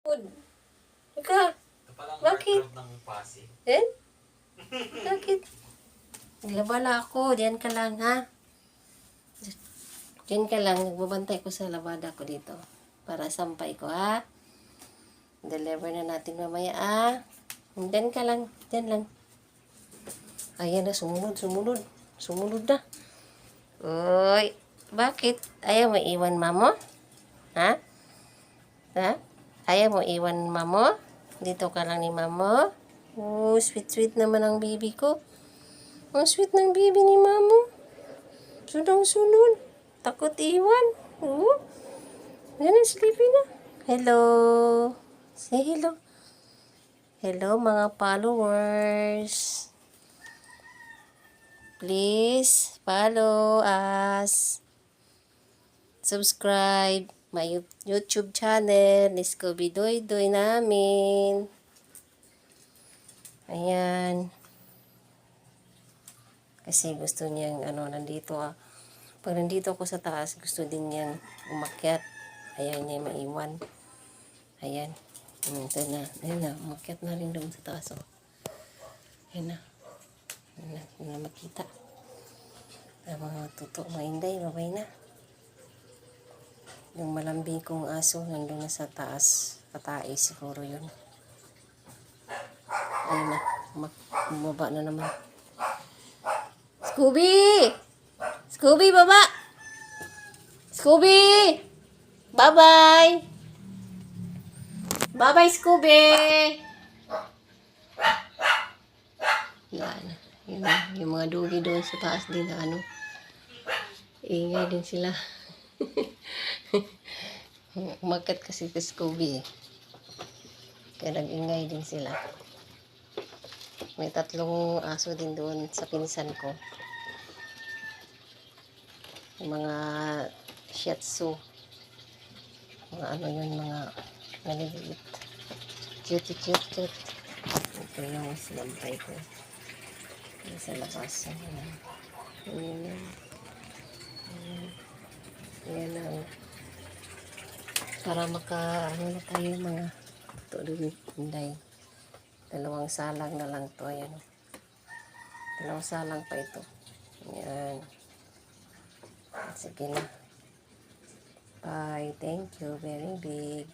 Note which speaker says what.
Speaker 1: Food. Ika. Bakit? Eh? Bakit? Labala ako. Diyan ka lang, ha? Diyan ka lang. Nagbabantay ko sa labada ko dito. Para sampay ko, ha? Deliver na natin mamaya, ah. Diyan ka lang. Diyan lang. Ayan na, sumunod. Sumunod na. Uy. Bakit? Ayaw mo iwan mamo? Ha? Ha? Ayaw mo iwan mamo? Dito ka lang ni mamo? Oh, sweet naman ang baby ko. Ang sweet ng baby ni mamo. Sunod. Takot iwan. Oh. Ganun, sleepy na. Hello. Say hello. Hello, mga followers. Please follow us. Subscribe my YouTube channel, Scooby Doy namin. Ayan. Kasi gusto niyang, nandito Pag nandito ako sa taas, gusto din niyang umakyat. Ayaw niya maiwan. Ayan. Ito na. Ayan na. Umakyat na rin doon sa taas. Oh. Ayan na. Ayan na makita. Ang mga tuto, mainday. Babay na. Yung malambing kong aso, nandun na sa taas. Katae siguro yun. Ayan na. Bumaba na naman. Scooby! Scooby, baba! Scooby! Bye-bye! Bye-bye, Scooby! Yan. Yung mga dugi doon sa taas din na ingay din sila. Umakyat kasi si Scooby eh. Kaya nag-ingay din sila. May 3 aso din doon sa pinsan ko. Yung mga Shih Tzu. Mga mga maliliit. Cute. Ito yung sinampay ko. Sa labas. Ayan lang. Para na tayo mga tuloy. 2 salang na lang to. Ayan. 2 salang pa ito. Ayan. Sige na. Bye. Thank you. Very big.